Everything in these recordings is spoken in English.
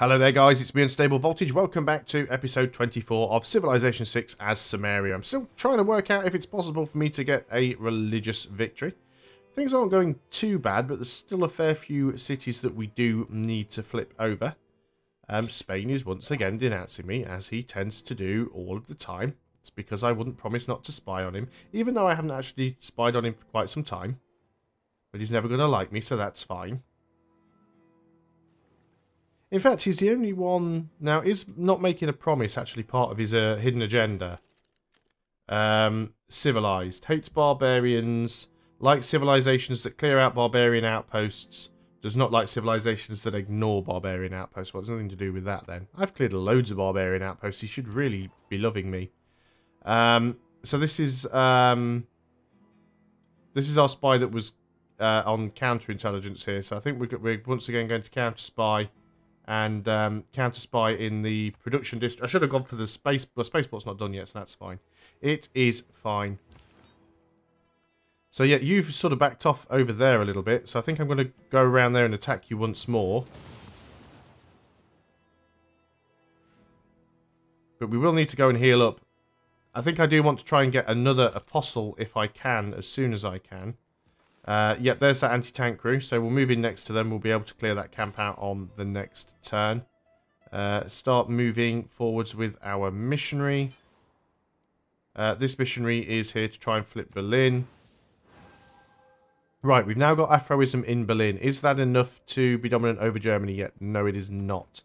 Hello there guys, it's me Unstable Voltage. Welcome back to episode 24 of Civilization 6 as Sumeria. I'm still trying to work out if it's possible for me to get a religious victory. Things aren't going too bad, but there's still a fair few cities that we do need to flip over. Spain is once again denouncing me, as he tends to do all of the time. It's because I wouldn't promise not to spy on him, even though I haven't actually spied on him for quite some time. But he's never going to like me, so that's fine. In fact, he's the only one... Now, is not making a promise actually part of his hidden agenda? Civilized. Hates barbarians. Likes civilizations that clear out barbarian outposts. Does not like civilizations that ignore barbarian outposts. Well, there's nothing to do with that then. I've cleared loads of barbarian outposts. He should really be loving me. So this is our spy that was on counterintelligence here. So I think we're once again going to counter-spy. And counter-spy in the production district. I should have gone for the space, but spaceport's not done yet, so that's fine. It is fine. So yeah, you've sort of backed off over there a little bit, so I think I'm going to go around there and attack you once more. But we will need to go and heal up. I think I do want to try and get another apostle if I can, as soon as I can. Yep, there's that anti-tank crew, so we'll move in next to them. We'll be able to clear that camp out on the next turn. Start moving forwards with our missionary. This missionary is here to try and flip Berlin. Right, we've now got Afroism in Berlin. Is that enough to be dominant over Germany yet? No, it is not.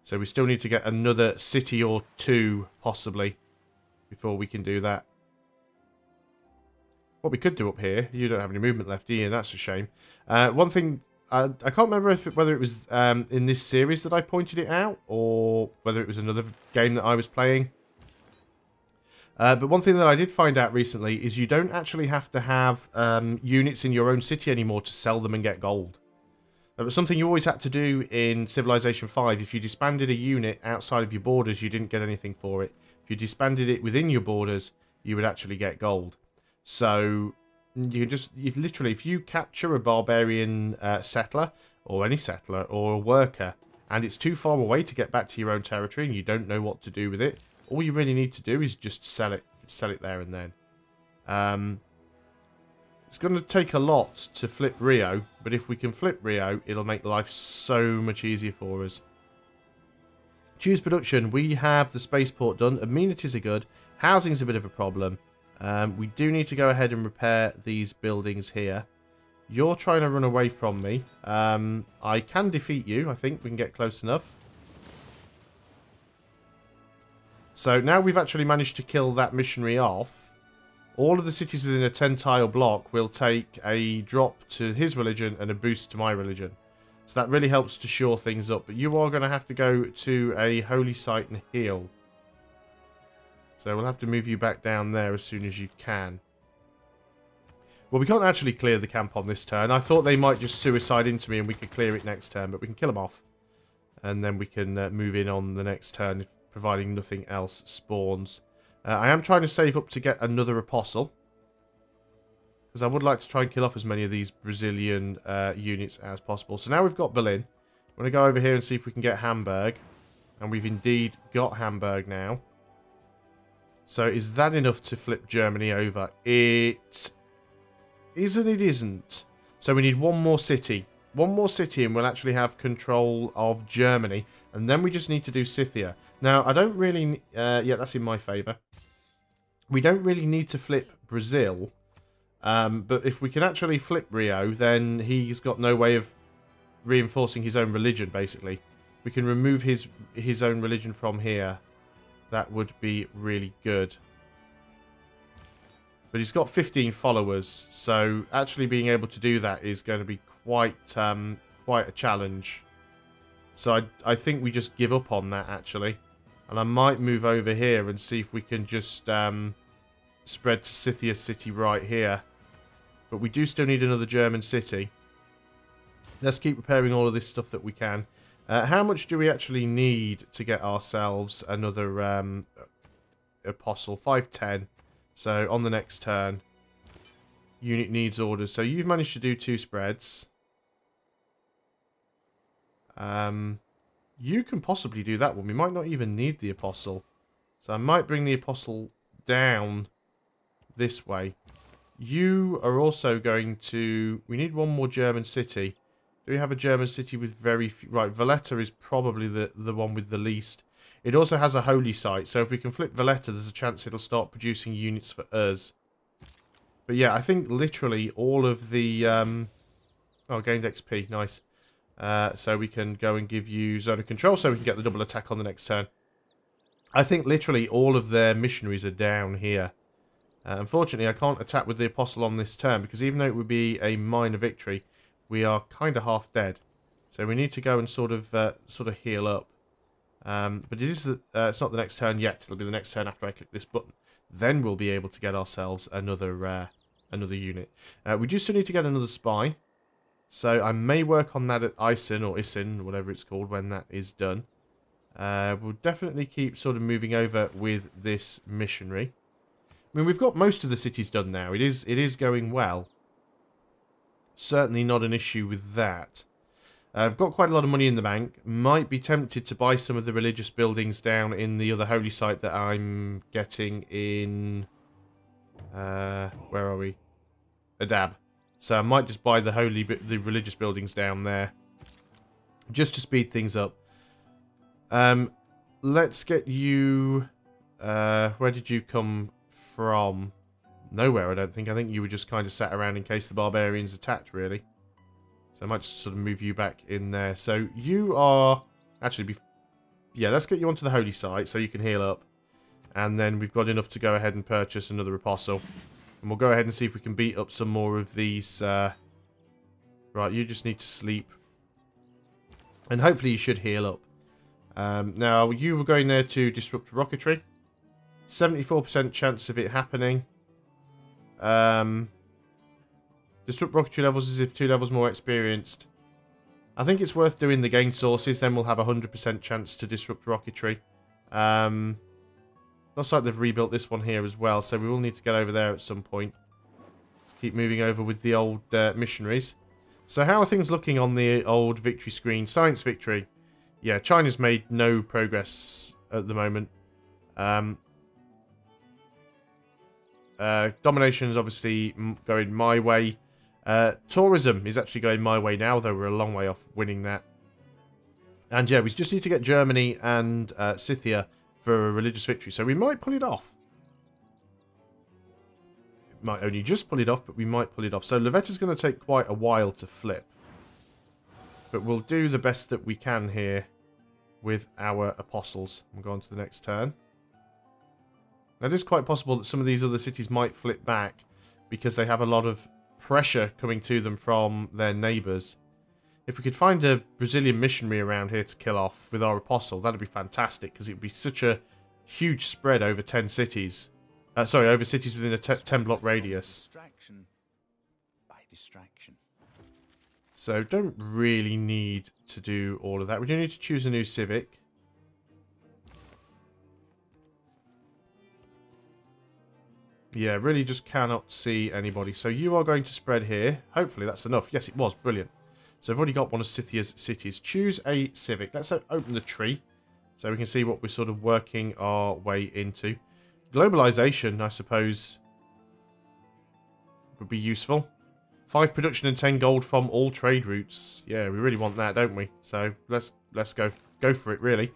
So we still need to get another city or two, possibly, before we can do that. What we could do up here, you don't have any movement left, do you? That's a shame. One thing, I can't remember whether it was in this series that I pointed it out, or whether it was another game that I was playing. But one thing that I did find out recently is you don't actually have to have units in your own city anymore to sell them and get gold. That was something you always had to do in Civilization 5. If you disbanded a unit outside of your borders, you didn't get anything for it. If you disbanded it within your borders, you would actually get gold. So you literally, if you capture a barbarian settler, or any settler, or a worker, and it's too far away to get back to your own territory and you don't know what to do with it, all you really need to do is just sell it there and then. It's going to take a lot to flip Rio, but if we can flip Rio, it'll make life so much easier for us. Choose production. We have the spaceport done. Amenities are good. Housing's a bit of a problem. We do need to go ahead and repair these buildings here. You're trying to run away from me. I can defeat you. I think we can get close enough. So now we've actually managed to kill that missionary off. All of the cities within a 10-tile block will take a drop to his religion and a boost to my religion. So that really helps to shore things up. But you are going to have to go to a holy site and heal. So we'll have to move you back down there as soon as you can. Well, we can't actually clear the camp on this turn. I thought they might just suicide into me and we could clear it next turn, but we can kill them off. And then we can move in on the next turn, providing nothing else spawns. I am trying to save up to get another apostle, because I would like to try and kill off as many of these Brazilian units as possible. So now we've got Berlin. I'm going to go over here and see if we can get Hamburg. And we've indeed got Hamburg now. So is that enough to flip Germany over? It isn't. It isn't. So we need one more city. One more city and we'll actually have control of Germany. And then we just need to do Scythia. Now, I don't really... yeah, that's in my favour. We don't really need to flip Brazil. But if we can actually flip Rio, then he's got no way of reinforcing his own religion, basically. We can remove his own religion from here. That would be really good. But he's got 15 followers, so actually being able to do that is going to be quite a challenge. So I think we just give up on that, actually. And I might move over here and see if we can just spread Scythia City right here. But we do still need another German city. Let's keep repairing all of this stuff that we can. How much do we actually need to get ourselves another apostle? 510. So on the next turn, unit needs orders. So you've managed to do 2 spreads. you can possibly do that one. We might not even need the Apostle. So I might bring the Apostle down this way. You are also going to... We need one more German city. Do we have a German city with very few... Right, Valletta is probably the one with the least. It also has a holy site, so if we can flip Valletta, there's a chance it'll start producing units for us. But yeah, I think literally all of the... Oh, gained XP, nice. So we can go and give you zone of control so we can get the double attack on the next turn. I think literally all of their missionaries are down here. Unfortunately, I can't attack with the Apostle on this turn, because even though it would be a minor victory, we are kind of half dead. So we need to go and sort of heal up. But it is it's not the next turn yet. It'll be the next turn after I click this button. Then we'll be able to get ourselves another unit. We do still need to get another spy. So I may work on that at Isin or Isin, whatever it's called, when that is done. We'll definitely keep sort of moving over with this missionary. I mean, we've got most of the cities done now. It is going well. Certainly not an issue with that. I've got quite a lot of money in the bank. Might be tempted to buy some of the religious buildings down in the other holy site that I'm getting in... where are we? Adab. So I might just buy the religious buildings down there. Just to speed things up. Let's get you... where did you come from? Nowhere, I don't think. I think you were just kind of sat around in case the barbarians attacked, really. So I might just sort of move you back in there. So you are... Actually, yeah, let's get you onto the holy site so you can heal up. And then we've got enough to go ahead and purchase another apostle. And we'll go ahead and see if we can beat up some more of these... Right, you just need to sleep. And hopefully you should heal up. Now, you were going there to disrupt rocketry. 74% chance of it happening. Disrupt rocketry levels as if 2 levels more experienced. I think it's worth doing the gain sources, then we'll have a 100% chance to disrupt rocketry. Looks like they've rebuilt this one here as well, so we will need to get over there at some point. Let's keep moving over with the old missionaries. So how are things looking on the old victory screen? Science victory. Yeah, China's made no progress at the moment. Domination is obviously going my way. Tourism is actually going my way now, though we're a long way off winning that. And yeah, we just need to get Germany and Scythia for a religious victory. So we might pull it off. Might only just pull it off, but we might pull it off. So Levetta's going to take quite a while to flip. But we'll do the best that we can here with our apostles. We'll go on to the next turn. Now, it is quite possible that some of these other cities might flip back because they have a lot of pressure coming to them from their neighbours. If we could find a Brazilian missionary around here to kill off with our apostle, that'd be fantastic because it would be such a huge spread over 10 cities. Sorry, over cities within a 10-block radius. Distraction by distraction. So don't really need to do all of that. We do need to choose a new civic. Yeah, really just cannot see anybody. So you are going to spread here. Hopefully that's enough. Yes, it was. Brilliant. So I've already got one of Scythia's cities. Choose a civic. Let's open the tree so we can see what we're sort of working our way into. Globalization, I suppose, would be useful. 5 production and 10 gold from all trade routes. Yeah, we really want that, don't we? So let's go for it, really.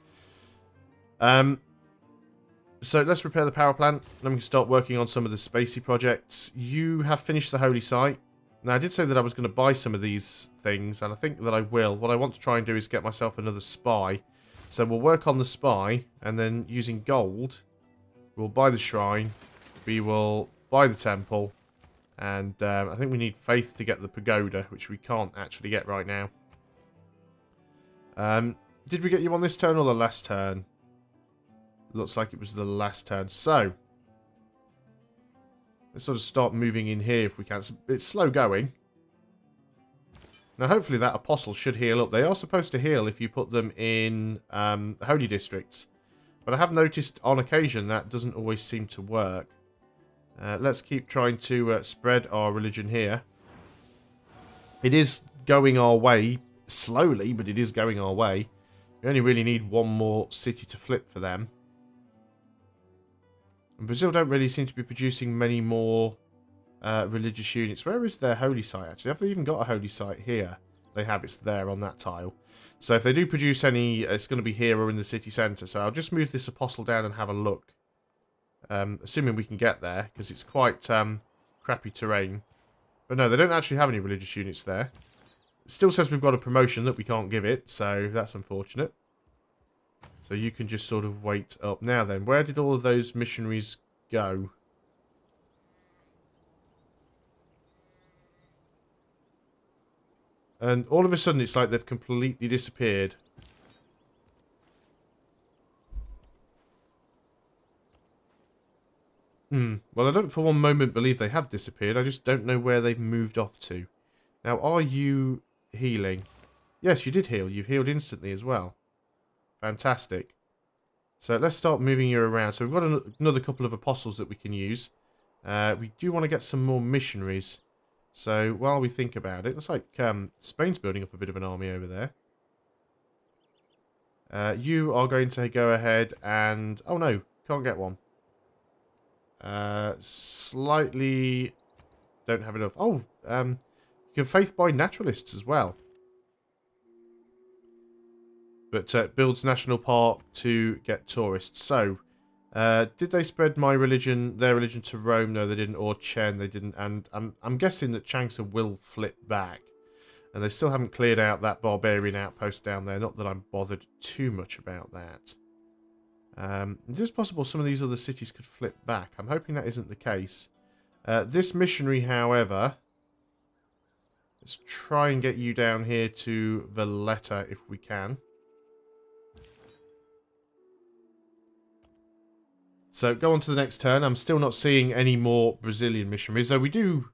So let's repair the power plant. Then we can start working on some of the spacey projects. You have finished the holy site. Now, I did say that I was going to buy some of these things, and I think that I will. What I want to try and do is get myself another spy. So we'll work on the spy, and then using gold, we'll buy the shrine. We will buy the temple. And I think we need faith to get the pagoda, which we can't actually get right now. Did we get you on this turn or the last turn? Looks like it was the last turn. So, let's sort of start moving in here if we can. It's slow going. Now, hopefully that apostle should heal up. They are supposed to heal if you put them in holy districts. But I have noticed on occasion that doesn't always seem to work. Let's keep trying to spread our religion here. It is going our way slowly, but it is going our way. We only really need one more city to flip for them. And Brazil don't really seem to be producing many more religious units. Where is their holy site, actually? Have they even got a holy site here? They have. It's there on that tile. So if they do produce any, it's going to be here or in the city centre. So I'll just move this apostle down and have a look. Assuming we can get there, because it's quite crappy terrain. But no, they don't actually have any religious units there. It still says we've got a promotion that we can't give it, so that's unfortunate. So you can just sort of wait up. Now then, where did all of those missionaries go? And all of a sudden, it's like they've completely disappeared. Well, I don't for one moment believe they have disappeared. I just don't know where they've moved off to. Now, are you healing? Yes, you did heal. You've healed instantly as well. Fantastic. So let's start moving you around. So we've got another couple of apostles that we can use. We do want to get some more missionaries. So while we think about it, looks like Spain's building up a bit of an army over there. You are going to go ahead and... Oh no, can't get one. Slightly don't have enough. Oh, you can faith buy naturalists as well. But builds national park to get tourists. So, did they spread my religion, their religion to Rome? No, they didn't. Or Chen, they didn't. And I'm guessing that Changsha will flip back. And they still haven't cleared out that barbarian outpost down there. Not that I'm bothered too much about that. It is possible some of these other cities could flip back. I'm hoping that isn't the case. This missionary, however... Let's try and get you down here to Valletta if we can. So go on to the next turn. I'm still not seeing any more Brazilian missionaries, though we do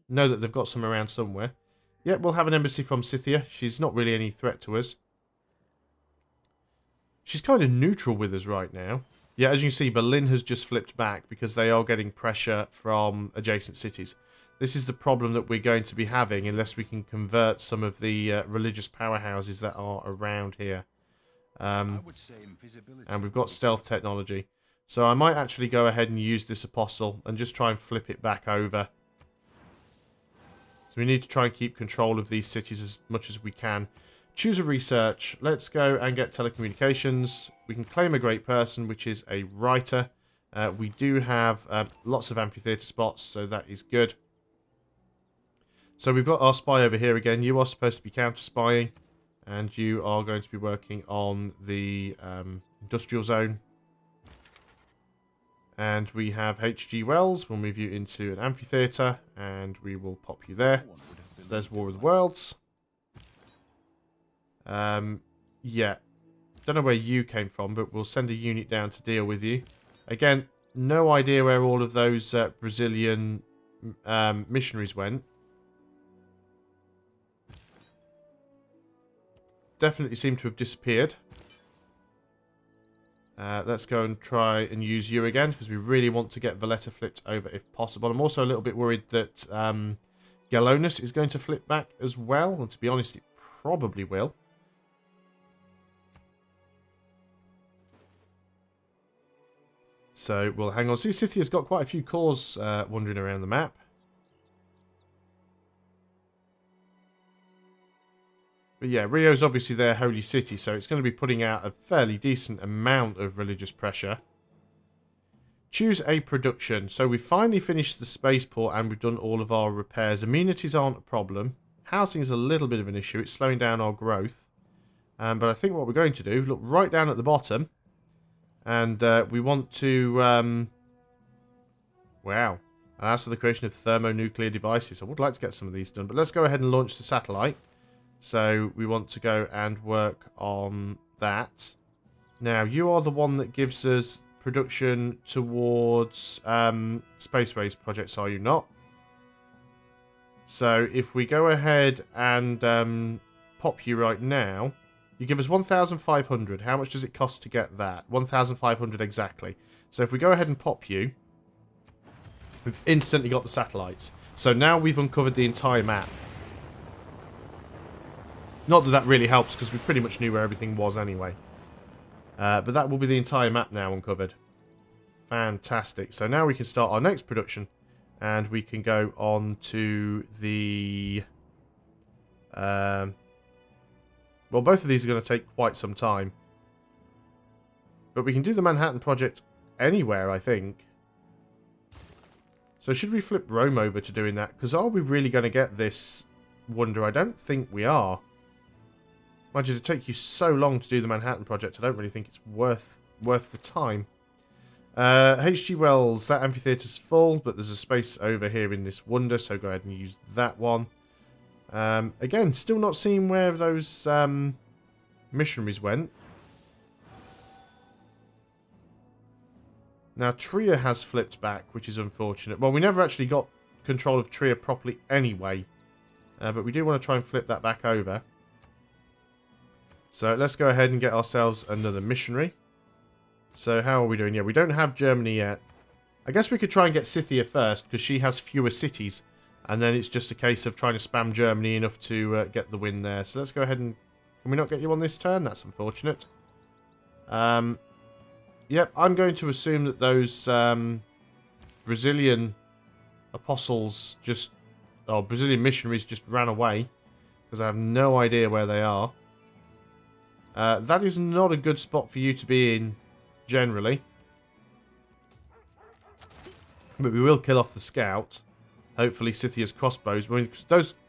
know that they've got some around somewhere. Yeah, we'll have an embassy from Scythia. She's not really any threat to us. She's kind of neutral with us right now. Yeah, as you can see, Berlin has just flipped back because they are getting pressure from adjacent cities. This is the problem that we're going to be having unless we can convert some of the religious powerhouses that are around here. And we've got stealth technology. So I might actually go ahead and use this apostle and just try and flip it back over. So we need to try and keep control of these cities as much as we can. Choose a research. Let's go and get telecommunications. We can claim a great person, which is a writer. We do have lots of amphitheatre spots, so that is good. So we've got our spy over here again. You are supposed to be counter-spying, and you are going to be working on the industrial zone. And we have H.G. Wells. We'll move you into an amphitheatre, and we will pop you there. So there's War of the Worlds. Yeah. Don't know where you came from, but we'll send a unit down to deal with you. Again, no idea where all of those Brazilian missionaries went. Definitely seem to have disappeared. Let's go and try and use you again, because we really want to get Valletta flipped over if possible. I'm also a little bit worried that Galonus is going to flip back as well. And to be honest, it probably will. So we'll hang on. See, Scythia's got quite a few cores wandering around the map. But yeah, Rio's obviously their holy city, so it's going to be putting out a fairly decent amount of religious pressure. Choose a production. So we've finally finished the spaceport and we've done all of our repairs. Amenities aren't a problem. Housing is a little bit of an issue. It's slowing down our growth. But I think what we're going to do, look right down at the bottom. And we want to... wow. As for the creation of thermonuclear devices. I would like to get some of these done. But let's go ahead and launch the satellite. So we want to go and work on that. Now, you are the one that gives us production towards space race projects, are you not? So if we go ahead and pop you right now, you give us 1,500. How much does it cost to get that? 1,500 exactly. So if we go ahead and pop you, we've instantly got the satellites. So now we've uncovered the entire map. Not that that really helps, because we pretty much knew where everything was anyway. But that will be the entire map now uncovered. Fantastic. So now we can start our next production. And we can go on to the... well, both of these are going to take quite some time. But we can do the Manhattan Project anywhere, I think. So should we flip Rome over to doing that? Because are we really going to get this wonder? I don't think we are. Imagine it take you so long to do the Manhattan Project. I don't really think it's worth the time. H.G. Wells, that amphitheatre's full, but there's a space over here in this wonder, so go ahead and use that one. Again, still not seeing where those missionaries went. Now, Trier has flipped back, which is unfortunate. Well, we never actually got control of Trier properly anyway. But we do want to try and flip that back over. So let's go ahead and get ourselves another missionary. So how are we doing? Yeah, we don't have Germany yet. I guess we could try and get Scythia first, because she has fewer cities. And then it's just a case of trying to spam Germany enough to get the win there. So let's go ahead and... Can we not get you on this turn? That's unfortunate. Yep, I'm going to assume that those Brazilian apostles just... Oh, Brazilian missionaries just ran away. Because I have no idea where they are. That is not a good spot for you to be in, generally. But we will kill off the scout. Hopefully Scythia's crossbows. I mean,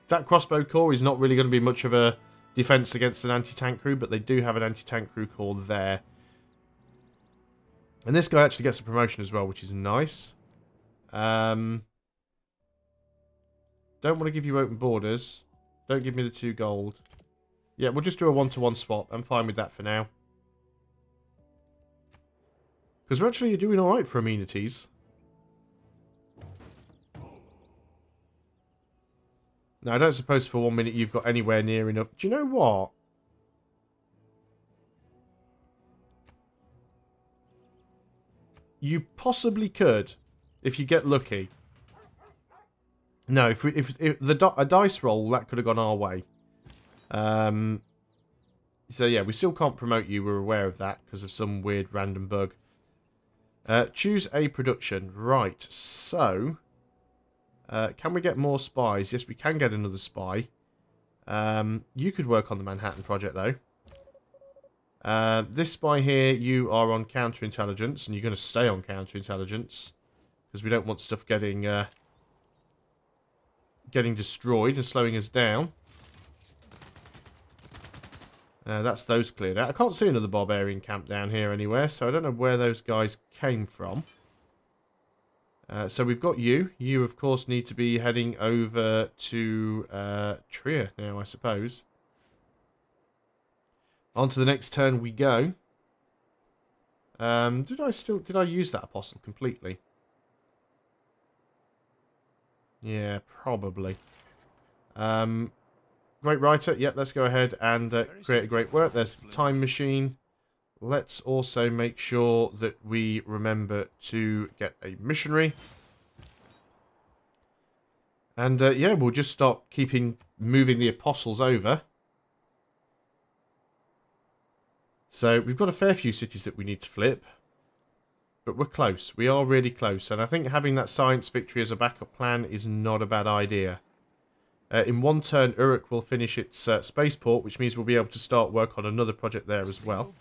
that crossbow corps is not really going to be much of a defense against an anti-tank crew, but they do have an anti-tank crew corps there. And this guy actually gets a promotion as well, which is nice. Don't want to give you open borders. Don't give me the 2 gold. Yeah, we'll just do a 1-to-1 swap. I'm fine with that for now. Because we're actually doing alright for amenities. Now, I don't suppose for 1 minute you've got anywhere near enough. Do you know what? You possibly could, if you get lucky. No, if a dice roll, that could have gone our way. So yeah, we still can't promote you. We're aware of that because of some weird random bug. Choose a production. Right, so... can we get more spies? Yes, we can get another spy. You could work on the Manhattan Project, though. This spy here, you are on counterintelligence, and you're going to stay on counterintelligence. Because we don't want stuff getting destroyed and slowing us down. That's those cleared out. I can't see another barbarian camp down here anywhere, so I don't know where those guys came from. So we've got you. You, of course, need to be heading over to Trier now, I suppose. On to the next turn we go. Did I use that apostle completely? Yeah, probably. Great writer. Yep, let's go ahead and create a great work. There's the time machine. Let's also make sure that we remember to get a missionary. And yeah, we'll just start moving the apostles over. So we've got a fair few cities that we need to flip. But we're close. We are really close. And I think having that science victory as a backup plan is not a bad idea. In 1 turn, Uruk will finish its spaceport, which means we'll be able to start work on another project there as well.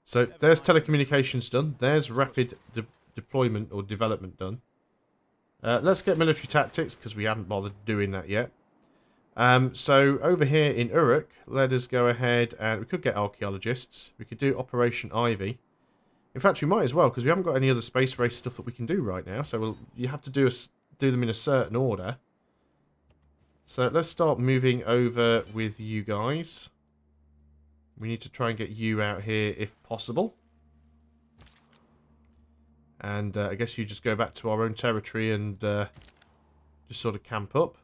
So there's telecommunications done. There's rapid deployment or development done. Let's get military tactics, because we haven't bothered doing that yet. So over here in Uruk, let us go ahead and we could get archaeologists. We could do Operation Ivy. In fact, we might as well, because we haven't got any other space race stuff that we can do right now. So you have to do them in a certain order. So let's start moving over with you guys. We need to try and get you out here if possible. And I guess you just go back to our own territory and just sort of camp up.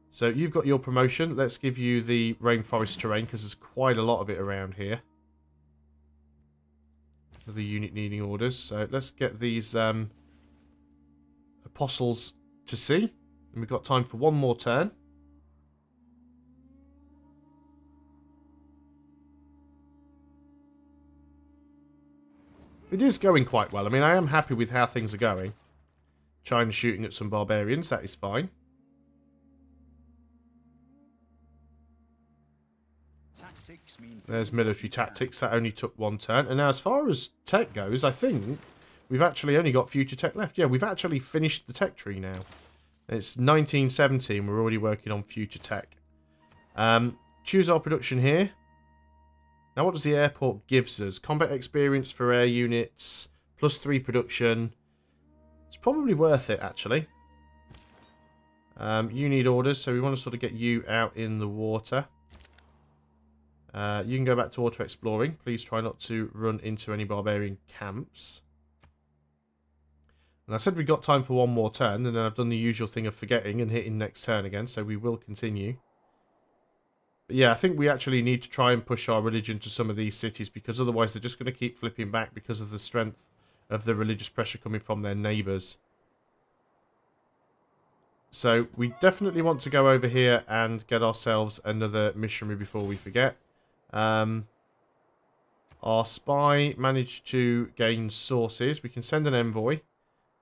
So you've got your promotion. Let's give you the rainforest terrain because there's quite a lot of it around here. For the unit needing orders. So let's get these apostles to sea. And we've got time for 1 more turn. it is going quite well. I mean, I am happy with how things are going. China shooting at some barbarians, that is fine. There's military tactics. That only took one turn. And now as far as tech goes, I think we've actually only got future tech left. Yeah, we've actually finished the tech tree now. It's 1917. We're already working on future tech. Choose our production here. Now what does the airport gives us? Combat experience for air units. +3 production. It's probably worth it, actually. You need orders, so we want to sort of get you out in the water. You can go back to auto exploring. Please try not to run into any barbarian camps. And I said we got time for one more turn, and then I've done the usual thing of forgetting and hitting next turn again, so we will continue. But yeah, I think we actually need to try and push our religion to some of these cities, because otherwise they're just going to keep flipping back because of the strength of the religious pressure coming from their neighbours. So we definitely want to go over here and get ourselves another missionary before we forget. Our spy managed to gain sources. We can send an envoy.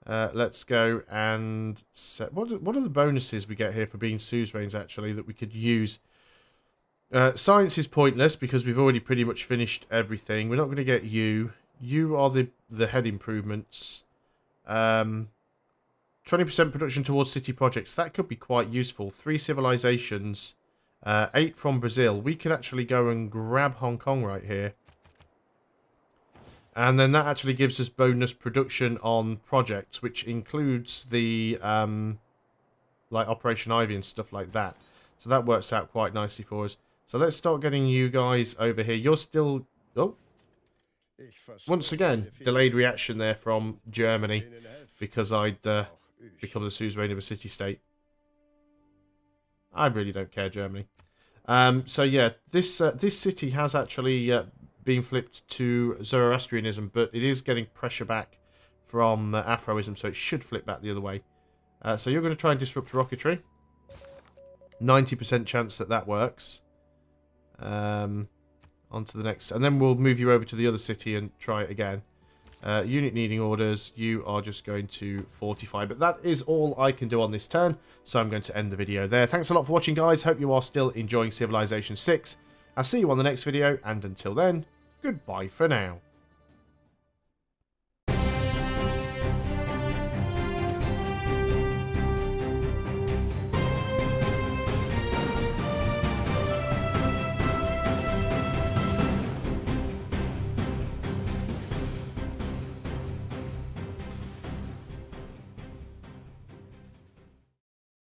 Let's go and set... What are the bonuses we get here for being suzerains, actually, that we could use? Science is pointless because we've already pretty much finished everything. We're not going to get you. You are the head improvements. 20% production towards city projects. That could be quite useful. 3 civilizations. 8 from Brazil. We could actually go and grab Hong Kong right here. And then that actually gives us bonus production on projects, which includes the like Operation Ivy and stuff like that. So that works out quite nicely for us. So let's start getting you guys over here. You're still... Oh. Once again, delayed reaction there from Germany because I'd become the suzerain of a city-state. I really don't care, Germany. So yeah, this city has actually been flipped to Zoroastrianism, but it is getting pressure back from Afroism, so it should flip back the other way. So you're going to try and disrupt rocketry. 90% chance that that works. On to the next, and then we'll move you over to the other city and try it again. Unit needing orders, you are just going to fortify. But that is all I can do on this turn, so I'm going to end the video there. Thanks a lot for watching, guys. Hope you are still enjoying Civilization 6. I'll see you on the next video, and until then, goodbye for now.